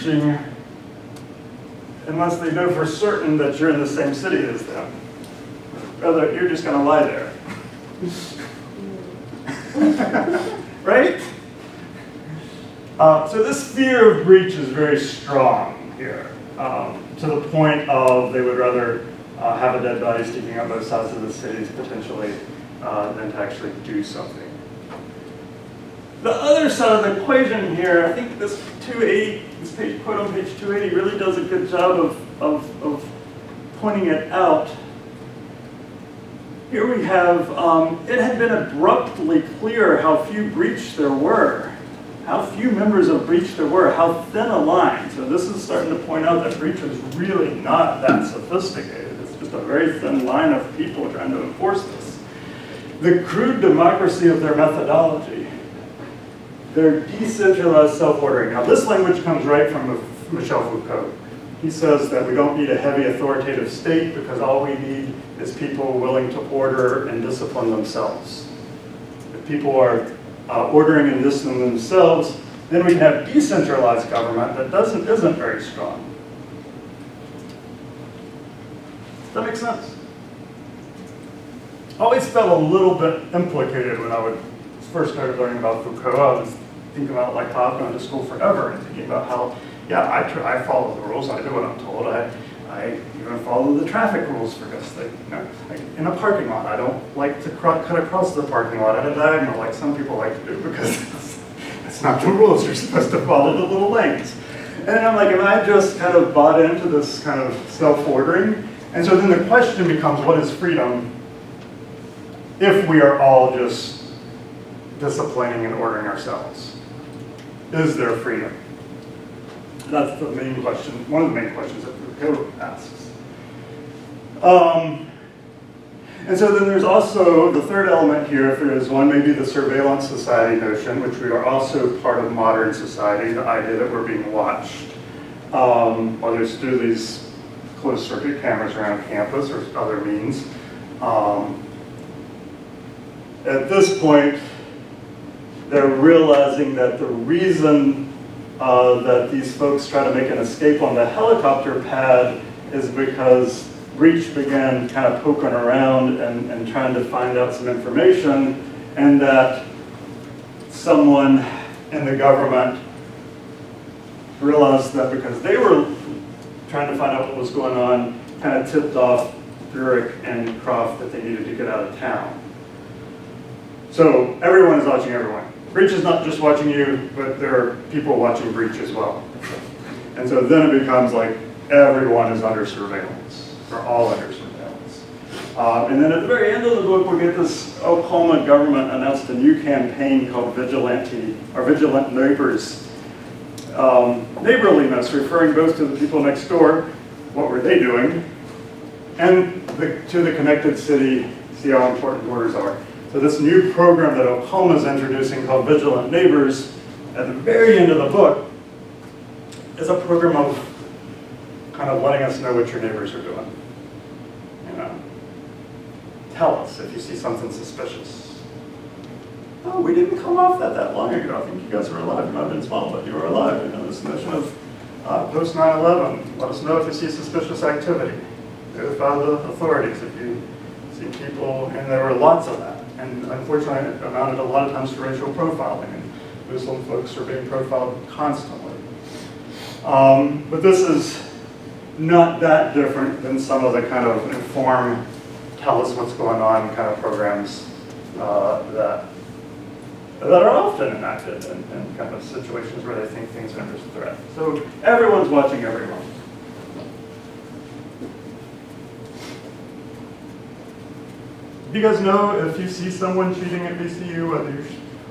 breaching unless they know for certain that you're in the same city as them. Rather, you're just going to lie there. Right? So this fear of breach is very strong here, to the point of they would rather have a dead body sticking out both sides of the cities potentially than to actually do something. The other side of the equation here, I think this 280, this page, quote on page 280 really does a good job of pointing it out. Here we have, it had been abruptly clear how few breach there were, how few members of breach there were, how thin a line. So this is starting to point out that breach was really not that sophisticated. It's just a very thin line of people trying to enforce this. The crude democracy of their methodology, their decentralized self-ordering. Now this language comes right from Michel Foucault. He says that we don't need a heavy authoritative state because all we need is people willing to order and discipline themselves. If people are ordering and disciplining themselves, then we can have decentralized government that isn't very strong. Does that make sense? I always felt a little bit implicated when I would first started learning about Foucault. I was thinking about like how I've gone to school forever and thinking about how, yeah, I follow the rules, I do what I'm told, I even follow the traffic rules for this thing. You know, like in a parking lot, I don't like to cut across the parking lot at a diagonal like some people like to do because that's not the rules. You're supposed to follow the little lanes. And then I'm like, am I just kind of bought into this kind of self-ordering? And so then the question becomes, what is freedom if we are all just disciplining and ordering ourselves? Is there freedom? That's the main question, one of the main questions that Foucault asks. And so then there's also the third element here, if there is one, maybe the surveillance society notion, which we are also part of modern society, the idea that we're being watched, whether it's through these closed circuit cameras around campus or other means. At this point, they're realizing that the reason that these folks try to make an escape on the helicopter pad is because breach began kind of poking around and trying to find out some information, and that someone in the government realized that because they were trying to find out what was going on, kind of tipped off Burek and Croft that they needed to get out of town. So everyone is watching everyone. Breach is not just watching you, but there are people watching breach as well. And so then it becomes like everyone is under surveillance. We're all under surveillance. And then at the very end of the book, we get this Oklahoma government announced a new campaign called Vigilant Neighbors. Neighborliness, referring both to the people next door, what were they doing, and to the connected city, see how important borders are. So this new program that Oklahoma is introducing called Vigilant Neighbors, at the very end of the book, is a program of kind of letting us know what your neighbors are doing. You know, tell us if you see something suspicious. Oh, we didn't come off that long ago. I think you guys were alive. You might have been small, but you were alive. You know, this notion of post 9/11. Let us know if you see suspicious activity. Notify the authorities if you see people, and there were lots of that. And unfortunately, it amounted a lot of times to racial profiling, and Muslim folks are being profiled constantly. But this is not that different than some of the kind of inform, tell us what's going on kind of programs that are often enacted in kind of situations where they think things are under threat. So everyone's watching everyone. Do you guys know if you see someone cheating at BCU,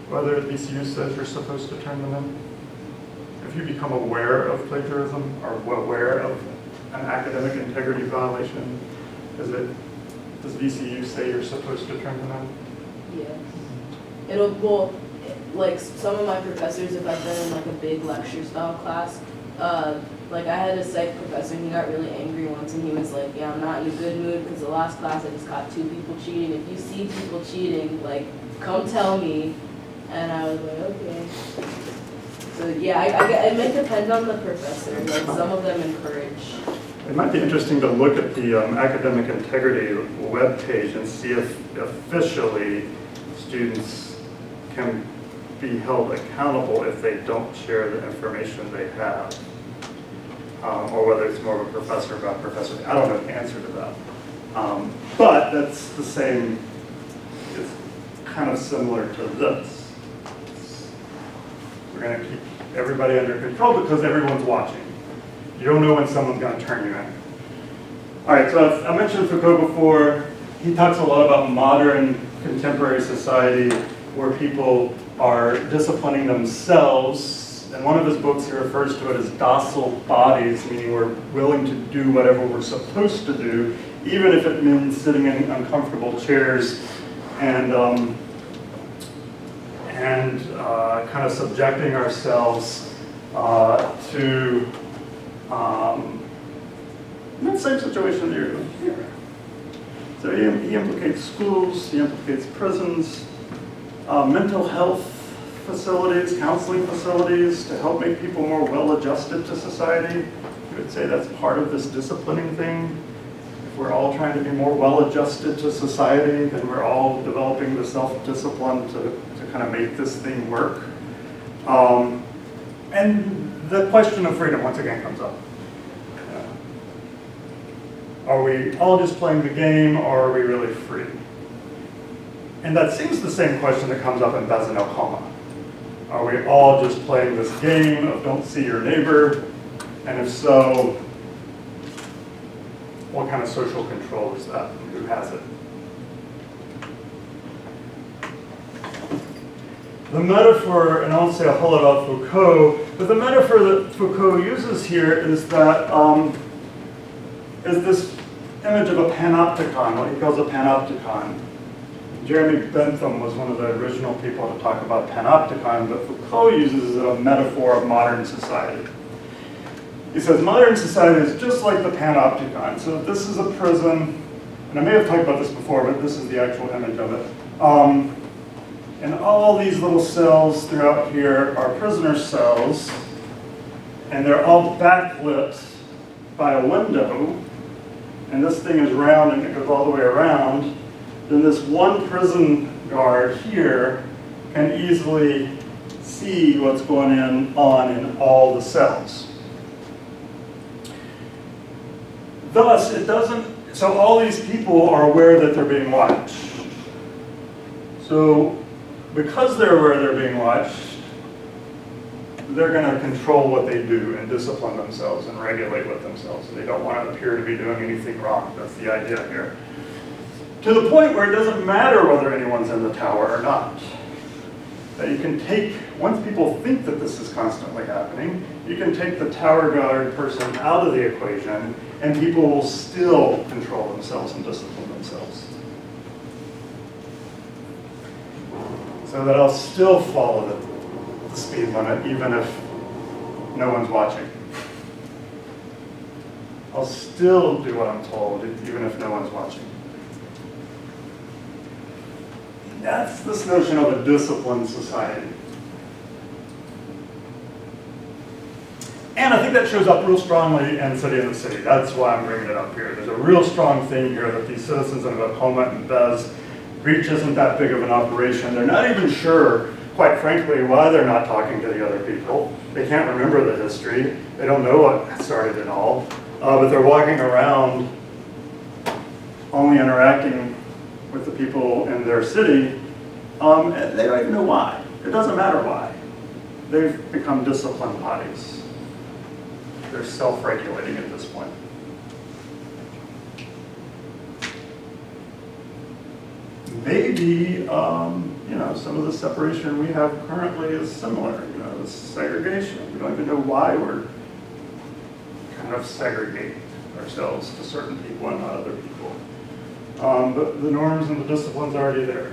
whether BCU says you're supposed to turn them in? If you become aware of plagiarism or aware of an academic integrity violation, does VCU say you're supposed to turn them in? Yes. Well, like some of my professors, if I've been in like a big lecture style class, like I had a psych professor and he got really angry once and he was like, yeah, I'm not in a good mood because the last class I just caught 2 people cheating. If you see people cheating, like come tell me. And I was like, okay. So yeah, it may depend on the professor. Like some of them encourage. It might be interesting to look at the academic integrity webpage and see if officially students can be held accountable if they don't share the information they have. Or whether it's more of a professor about professor. I don't know the answer to that. But that's the same, it's kind of similar to this. We're going to keep everybody under control because everyone's watching. You don't know when someone's going to turn you in. All right, so I mentioned Foucault before. He talks a lot about modern contemporary society where people are disciplining themselves. In one of his books, he refers to it as docile bodies, meaning we're willing to do whatever we're supposed to do, even if it means sitting in uncomfortable chairs and kind of subjecting ourselves to that same situation that you're doing here. So he implicates schools, he implicates prisons, mental health facilities, counseling facilities to help make people more well-adjusted to society. You would say that's part of this disciplining thing. If we're all trying to be more well-adjusted to society, then we're all developing the self-discipline to kind of make this thing work. And the question of freedom once again comes up. Are we all just playing the game, or are we really free? And that seems the same question that comes up in Bezanel Coma. Are we all just playing this game of don't see your neighbor? And if so, what kind of social control is that? Who has it? The metaphor, and I won't say a whole lot about Foucault, but the metaphor that Foucault uses here is that is this image of a panopticon, what he calls a panopticon. Jeremy Bentham was one of the original people to talk about panopticon, but Foucault uses a metaphor of modern society. He says modern society is just like the panopticon. So this is a prison, and I may have talked about this before, but this is the actual image of it. And all these little cells throughout here are prisoner cells, and they're all backlit by a window, and this thing is round and it goes all the way around. Then this one prison guard here can easily see what's going on in all the cells. Thus, it doesn't, so all these people are aware that they're being watched. So because they're aware they're being watched, they're going to control what they do and discipline themselves and regulate with themselves. They don't want to appear to be doing anything wrong. That's the idea here. To the point where it doesn't matter whether anyone's in the tower or not. That you can take, once people think that this is constantly happening, you can take the tower guard person out of the equation and people will still control themselves and discipline themselves. So that I'll still follow the speed limit even if no one's watching. I'll still do what I'm told even if no one's watching. That's this notion of a disciplined society. And I think that shows up real strongly in City in the City. That's why I'm bringing it up here. There's a real strong thing here that these citizens in Oklahoma and Bez, Reach isn't that big of an operation. They're not even sure, quite frankly, why they're not talking to the other people. They can't remember the history. They don't know what started it all. But they're walking around only interacting with the people in their city. And they don't even know why. It doesn't matter why. They've become disciplined bodies. They're self-regulating at this point. Maybe, some of the separation we have currently is similar. The segregation. We don't even know why we're kind of segregating ourselves to certain people and not other people. But the norms and the discipline's already there.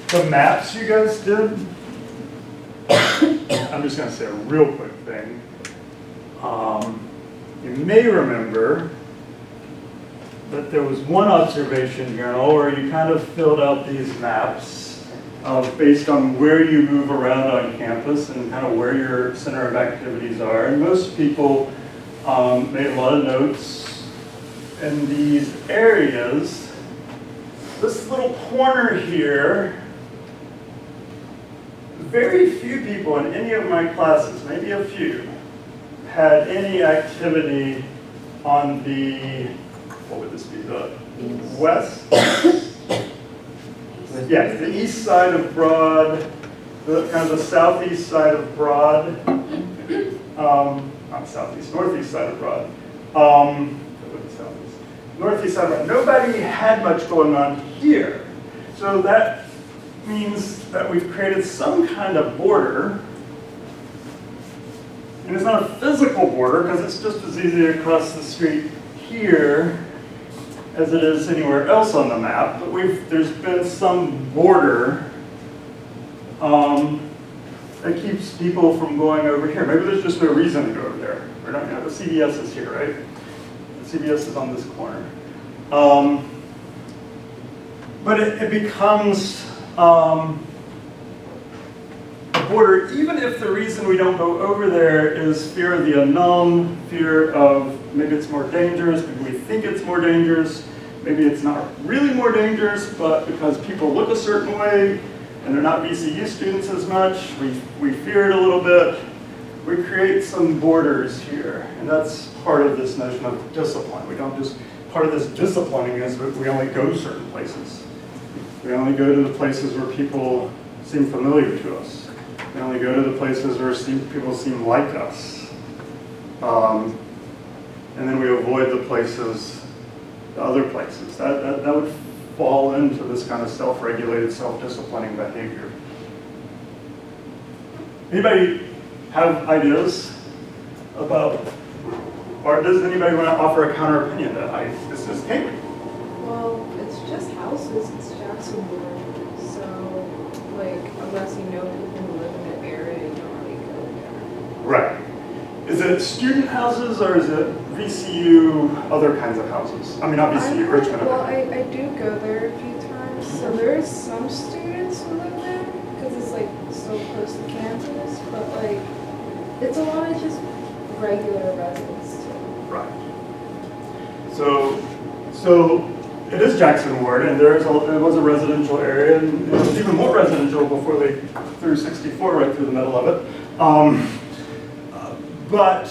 The maps you guys did, I'm just going to say a real quick thing. You may remember that there was one observation journal where you kind of filled out these maps based on where you move around on campus and kind of where your center of activities are. And most people made a lot of notes in these areas. This little corner here, very few people in any of my classes, maybe a few, had any activity on the, what would this be, the west? Yes, the east side of Broad, the kind of the southeast side of Broad, not southeast, northeast side of Broad. Southeast. Northeast side of Broad. Nobody had much going on here. So that means that we've created some kind of border. And it's not a physical border because it's just as easy to cross the street here as it is anywhere else on the map. But there's been some border that keeps people from going over here. Maybe there's just no reason to go over there. We're not, the CVS is here, right? The CVS is on this corner. But it becomes a border, even if the reason we don't go over there is fear of the unknown, fear of maybe it's more dangerous, maybe we think it's more dangerous, maybe it's not really more dangerous, but because people look a certain way and they're not VCU students as much, we fear it a little bit. We create some borders here, and that's part of this notion of discipline. We don't just, part of this disciplining is that we only go to certain places. We only go to the places where people seem familiar to us. We only go to the places where people seem like us. And then we avoid the places, the other places. That would fall into this kind of self-regulated, self-disciplining behavior. Anybody have ideas about, or does anybody want to offer a counter opinion that this is Cambridge? Well, it's just houses, it's Jacksonville, so, like, unless you know people who live in the area, you don't really go there. Right. Is it student houses or is it VCU, other kinds of houses? I mean, not VCU, Richmond. Well, I do go there a few times, so there's some students who live there, because it's, like, so close to campus, but, like, it's a lot of just regular residents, too. Right. So it is Jackson Ward, and it was a residential area, and it was even more residential before they threw 64 right through the middle of it. But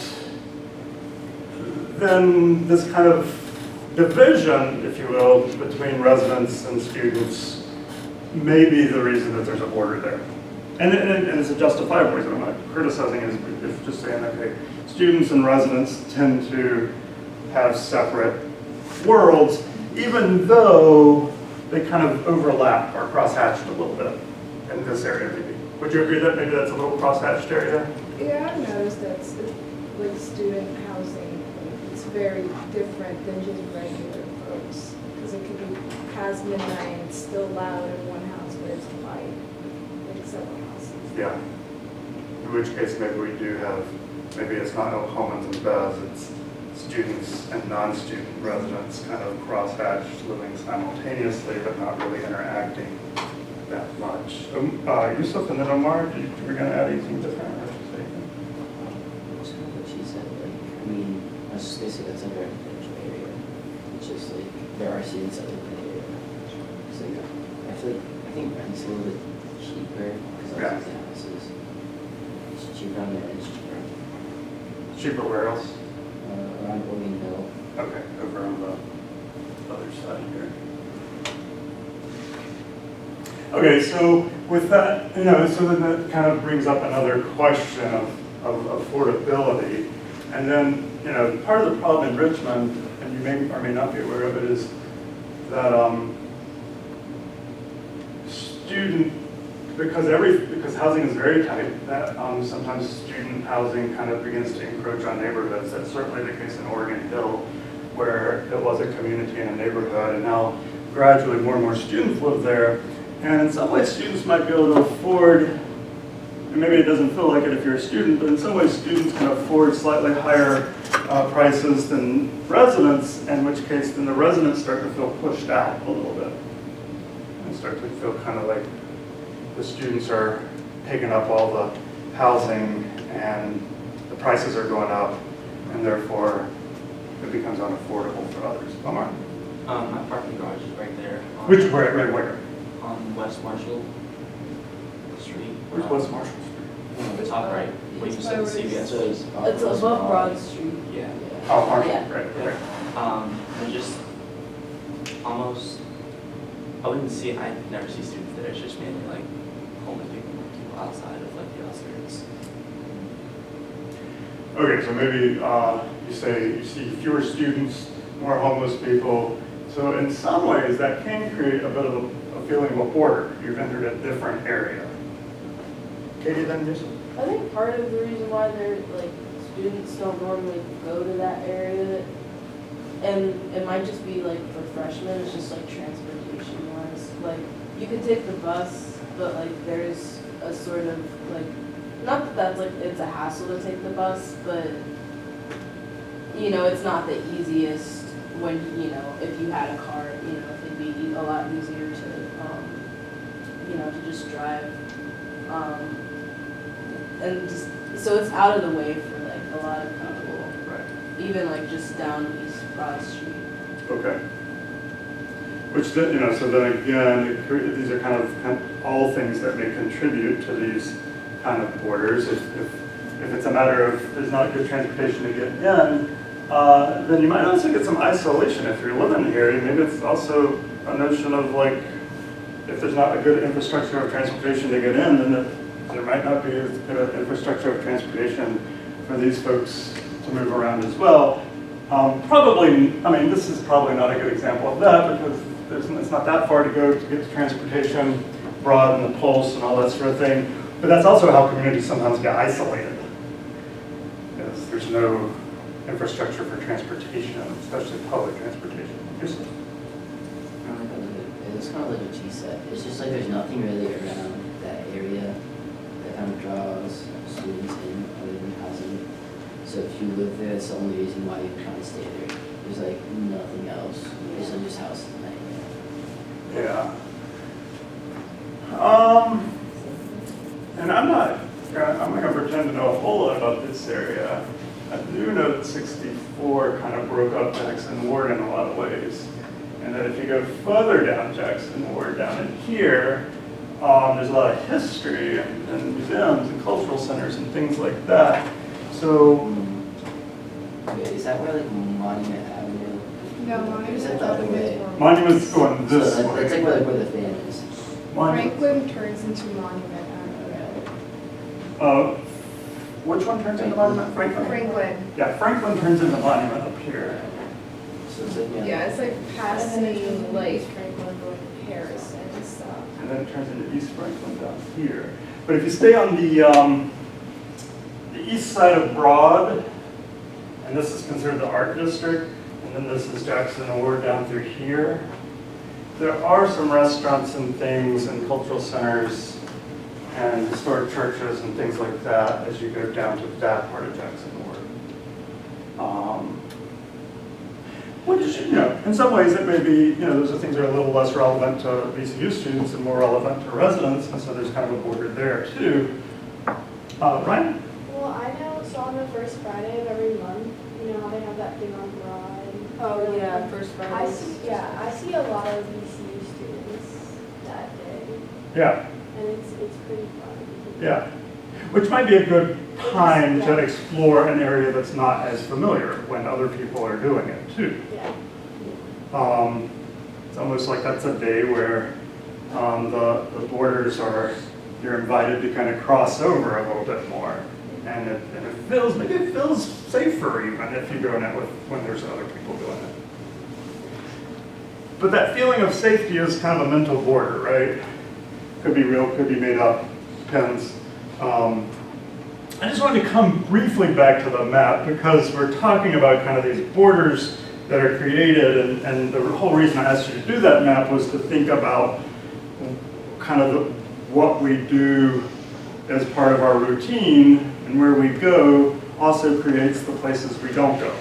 then this kind of division, if you will, between residents and students may be the reason that there's a border there. And it's a justifiable reason. I'm not criticizing it, it's just saying, okay, students and residents tend to have separate worlds, even though they kind of overlap or cross-hatched a little bit in this area, maybe. Would you agree that maybe that's a little cross-hatched area? Yeah, I've noticed that, like, student housing, like, it's very different than just regular folks. Because it could be past midnight and it's still loud in one house, but it's quiet, like several houses. Yeah. In which case, maybe we do have, maybe it's not Ohomans and Beths, it's students and non-student residents kind of cross-hatched, living simultaneously, but not really interacting that much. Yusuf and then Omar, were going to add anything different? Or say anything? That's kind of what she said. Like, I mean, I was just gonna say that's a very residential area. It's just like there are students that live in the area. So yeah, I think rent's a little bit cheaper because Yeah. the houses. It's cheaper on there. It's cheaper Cheaper where else? around Orleanville. Okay, over on the other side here. Okay, so with that, so then that kind of brings up another question of affordability. And then, part of the problem in Richmond, and you may or may not be aware of it, is that because housing is very tight, that sometimes student housing kind of begins to encroach on neighborhoods. That's certainly the case in Oregon Hill, where it was a community and a neighborhood, and now gradually more and more students live there. And in some ways, students might be able to afford, and maybe it doesn't feel like it if you're a student, but in some ways, students can afford slightly higher prices than residents, in which case, then the residents start to feel pushed out a little bit, and start to feel kind of like the students are taking up all the housing and the prices are going up, and therefore it becomes unaffordable for others. Omar? My parking garage is right there. Which, right where? On West Marshall Street. Where's West Marshall Street? The top right, where you said CVS So is. It's above Broad Street. Yeah. Oh, Marshall, Yeah. right. And just almost, I wouldn't see, I never see students there. It's just mainly like homeless people outside of like the outskirts. Okay, so maybe you say you see fewer students, more homeless people. So in some ways, that can create a bit of a feeling of a border. You've entered a different area. Katie, then you? I think part of the reason why they're like students don't normally go to that area, and it might just be like for freshmen, it's just like transportation wise. Like you could take the bus, but like there's a sort of like, not that that's like it's a hassle to take the bus, but you know it's not the easiest when you know if you had a car, you know it'd be a lot easier to you know to just drive. And just, so it's out of the way for like a lot of people, Right. even like just down East Broad Street. Okay. Which then, you know, so then again, these are kind of all things that may contribute to these kind of borders. If it's a matter of there's not good transportation to get in, then you might also get some isolation if you're living here. Maybe it's also a notion of like, if there's not a good infrastructure of transportation to get in, then there might not be as good an infrastructure of transportation for these folks to move around as well. Probably, I mean, this is probably not a good example of that because it's not that far to go to get to transportation, Broad and the Pulse and all that sort of thing. But that's also how communities sometimes get isolated. Because there's no infrastructure for transportation, especially public transportation. Yes? It's kind of like what she said. It's just like there's nothing really around that area that kind of draws students in other than housing. So if you live there, it's the only reason why you're trying to stay there. There's like nothing else. It's like just houses and that. Yeah. And I'm not going to pretend to know a whole lot about this area. I do know that 64 kind of broke up Jackson Ward in a lot of ways. And that if you go further down Jackson Ward, down in here, there's a lot of history and museums and cultural centers and things like that. So, Wait, is that where like Monument Avenue? No, Is Monument that the other Avenue way? is more. Monument's going this So way. that's like where the fan is. Monument. Franklin turns into Monument Avenue. Which one turns into Monument? Franklin? Franklin. Yeah, Franklin turns into Monument up here. So it's like, Yeah, it's like And then it's passing like Franklin going going to Harrison and stuff. And then it turns into East Franklin down here. But if you stay on the east side of Broad, and this is considered the art district, and then this is Jackson Ward down through here, there are some restaurants and things and cultural centers and historic churches and things like that as you go down to that part of Jackson Ward. Which, you know, in some ways it may be, you know, those are things that are a little less relevant to VCU students and more relevant to residents, and so there's kind of a border there too. Ryan? Well, I know, so on the first Friday of every month, you know how they have that thing on Broad? Oh yeah, First I Friday. see a lot of VCU students that day, Yeah, and it's pretty fun. yeah. Which might be a good time to explore an area that's not as familiar when other people are doing it too. Yeah. It's almost like that's a day where the borders are, you're invited to kind of cross over a little bit more. And it feels, maybe it feels safer even if you go in it when there's other people doing it. But that feeling of safety is kind of a mental border, right? Could be real, could be made up, depends. I just wanted to come briefly back to the map because we're talking about kind of these borders that are created, and the whole reason I asked you to do that map was to think about kind of what we do as part of our routine, and where we go also creates the places we don't go.